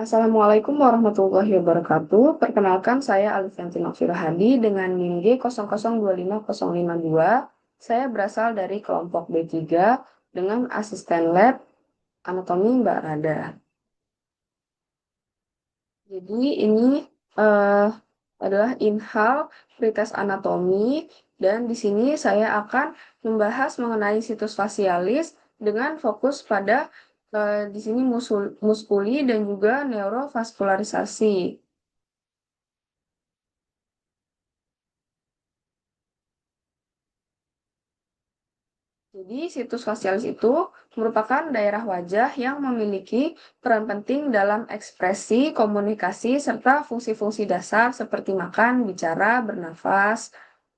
Assalamualaikum warahmatullahi wabarakatuh. Perkenalkan saya Alifianti Nofira Hadi dengan NIM G002552. Saya berasal dari kelompok B3 dengan asisten lab anatomi Mbak Rada. Jadi ini eh, adalah inhal pretest anatomi dan di sini saya akan membahas mengenai situs facialis dengan fokus pada di sini muskuli dan juga neurovaskularisasi. Jadi, situs fasialis itu merupakan daerah wajah yang memiliki peran penting dalam ekspresi, komunikasi, serta fungsi-fungsi dasar seperti makan, bicara, bernafas.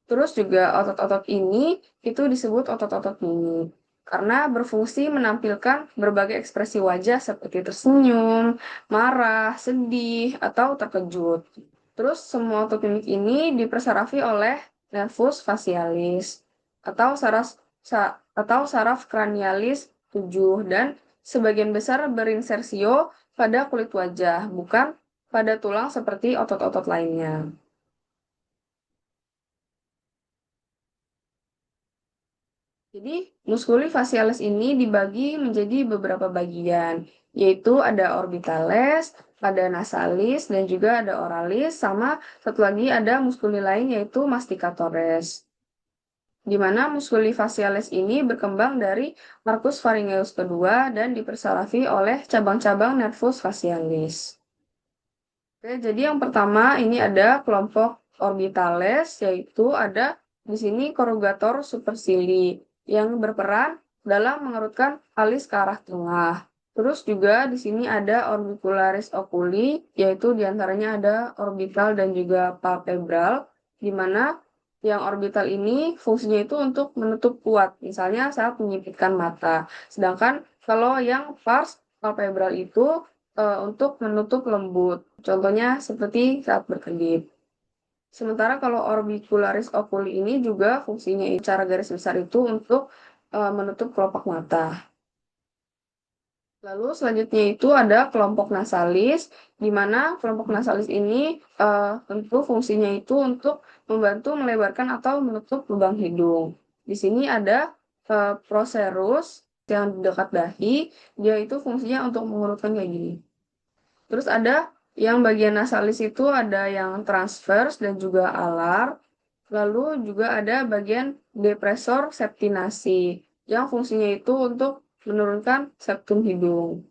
Terus juga otot-otot ini itu disebut otot-otot mimik karena berfungsi menampilkan berbagai ekspresi wajah seperti tersenyum, marah, sedih, atau terkejut. Terus semua otot mimik ini dipersarafi oleh nervus facialis atau saraf cranialis 7 dan sebagian besar berinsersio pada kulit wajah, bukan pada tulang seperti otot-otot lainnya. Jadi, muskuli facialis ini dibagi menjadi beberapa bagian, yaitu ada orbitalis, ada nasalis, dan juga ada oralis, sama satu lagi ada muskuli lain yaitu masticatores. Di mana muskuli facialis ini berkembang dari marcus pharyngeus kedua dan dipersalafi oleh cabang-cabang nervus facialis. Oke, jadi yang pertama ini ada kelompok orbitales, yaitu ada di sini corrugator supercilii yang berperan dalam mengerutkan alis ke arah tengah. Terus juga di sini ada orbicularis oculi, yaitu diantaranya ada orbital dan juga palpebral, di mana yang orbital ini fungsinya itu untuk menutup kuat, misalnya saat menyipitkan mata. Sedangkan kalau yang pars palpebral itu untuk menutup lembut. Contohnya seperti saat berkedip. Sementara kalau orbicularis oculi ini juga fungsinya secara garis besar itu untuk menutup kelopak mata. Lalu selanjutnya itu ada kelompok nasalis, di mana kelompok nasalis ini tentu fungsinya itu untuk membantu melebarkan atau menutup lubang hidung. Di sini ada procerus yang di dekat dahi, dia itu fungsinya untuk mengurutkan kayak gini. Terus ada yang bagian nasalis itu ada yang transverse dan juga alar. Lalu juga ada bagian depresor septinasi yang fungsinya itu untuk menurunkan septum hidung.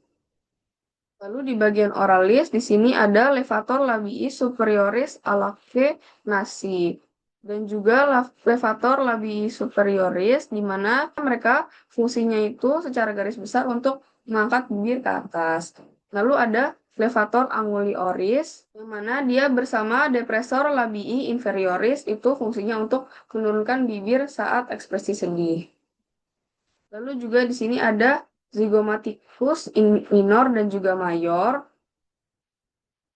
Lalu di bagian oralis di sini ada levator labii superioris alacre nasi dan juga levator labii superioris di mana mereka fungsinya itu secara garis besar untuk mengangkat bibir ke atas. Lalu ada levator angulioris yang mana dia bersama depresor labii inferioris itu fungsinya untuk menurunkan bibir saat ekspresi sedih. Lalu juga di sini ada zygomaticus minor dan juga mayor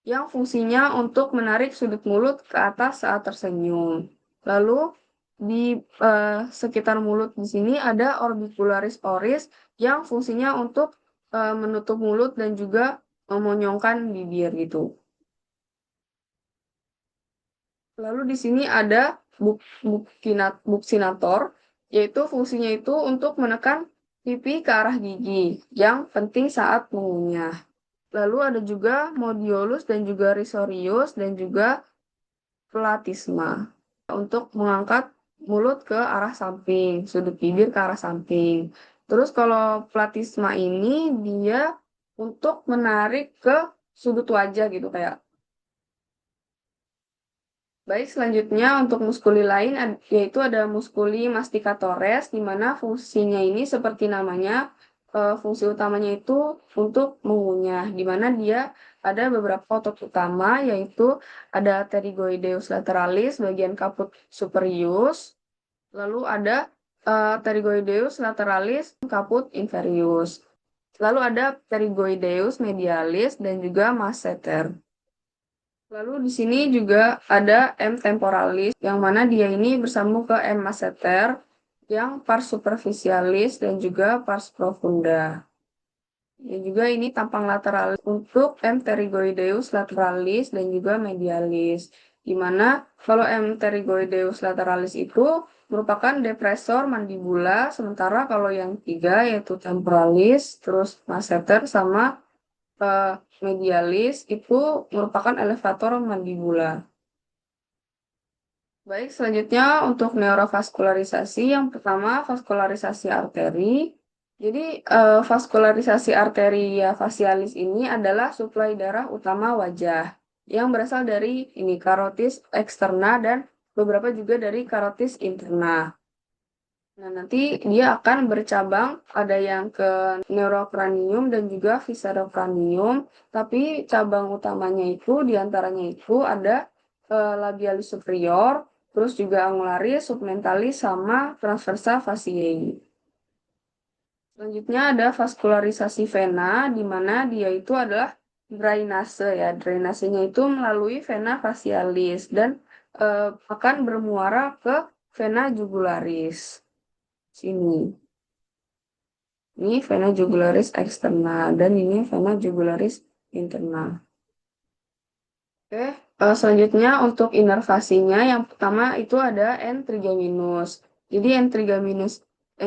yang fungsinya untuk menarik sudut mulut ke atas saat tersenyum. Lalu di sekitar mulut di sini ada orbicularis oris yang fungsinya untuk menutup mulut dan juga memonyongkan bibir gitu. Lalu di sini ada buccinator, yaitu fungsinya itu untuk menekan pipi ke arah gigi yang penting saat mengunyah. Lalu ada juga modiolus dan juga risorius dan juga platisma untuk mengangkat mulut ke arah samping, sudut bibir ke arah samping. Terus kalau platisma ini dia untuk menarik ke sudut wajah gitu kayak. Baik, selanjutnya untuk muskuli lain yaitu ada muskuli masticatores di mana fungsinya ini seperti namanya fungsi utamanya itu untuk mengunyah di mana dia ada beberapa otot utama yaitu ada pterygoideus lateralis bagian kaput superius, lalu ada pterygoideus lateralis kaput inferius. Lalu ada pterygoideus medialis dan juga masseter. Lalu di sini juga ada M temporalis, yang mana dia ini bersambung ke M masseter, yang pars superficialis dan juga pars profunda. Dan juga ini tampang lateralis untuk M. pterygoideus lateralis dan juga medialis. Di mana kalau M. pterygoideus lateralis itu merupakan depresor mandibula, sementara kalau yang tiga yaitu temporalis, terus masseter sama medialis itu merupakan elevator mandibula. Baik, selanjutnya untuk neurovaskularisasi, yang pertama vaskularisasi arteri. Jadi, vaskularisasi arteria facialis ini adalah suplai darah utama wajah yang berasal dari ini karotis eksterna dan beberapa juga dari karotis interna. Nah, nanti dia akan bercabang, ada yang ke neurocranium dan juga viscerocranium, tapi cabang utamanya itu diantaranya itu ada labialis superior, terus juga angularis, submentalis, sama transversa faciae. Selanjutnya ada vaskularisasi vena, di mana dia itu adalah drainase ya. Drainasenya itu melalui vena facialis dan akan bermuara ke vena jugularis. Sini. Ini vena jugularis eksterna dan ini vena jugularis interna. Oke, selanjutnya untuk inervasinya yang pertama itu ada N. trigeminus. Jadi N.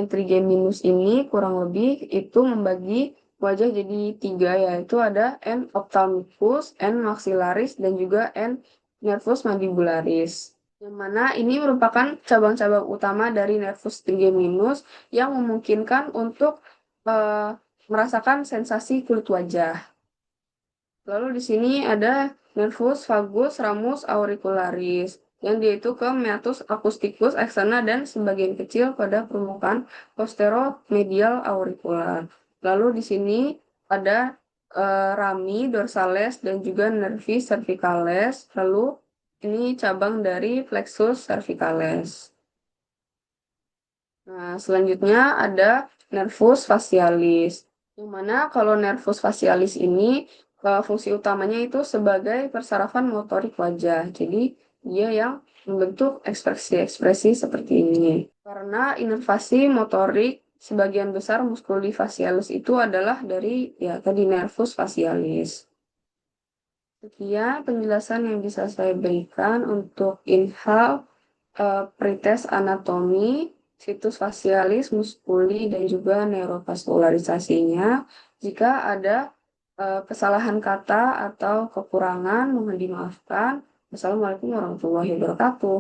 trigeminus ini kurang lebih itu membagi wajah jadi tiga, yaitu ada N. ophthalmicus, N. maxillaris, dan juga N. nervus mandibularis. Yang mana ini merupakan cabang-cabang utama dari nervus trigeminus yang memungkinkan untuk merasakan sensasi kulit wajah. Lalu di sini ada nervus vagus ramus auricularis yang dia itu ke meatus acousticus externa dan sebagian kecil pada permukaan posteromedial auricular. Lalu di sini ada rami dorsales dan juga nervi cervicalis. Lalu ini cabang dari plexus cervicalis. Nah, selanjutnya ada nervus facialis. Yang mana kalau nervus facialis ini fungsi utamanya itu sebagai persarafan motorik wajah. Jadi dia yang membentuk ekspresi-ekspresi seperti ini. Karena inervasi motorik sebagian besar muskuli facialis itu adalah dari ya tadi nervus facialis. Sekian penjelasan yang bisa saya berikan untuk inhal pretest anatomi, situs facialis, muskuli, dan juga neurovaskularisasinya. Jika ada kesalahan kata atau kekurangan, mohon dimaafkan. Wassalamualaikum warahmatullahi wabarakatuh.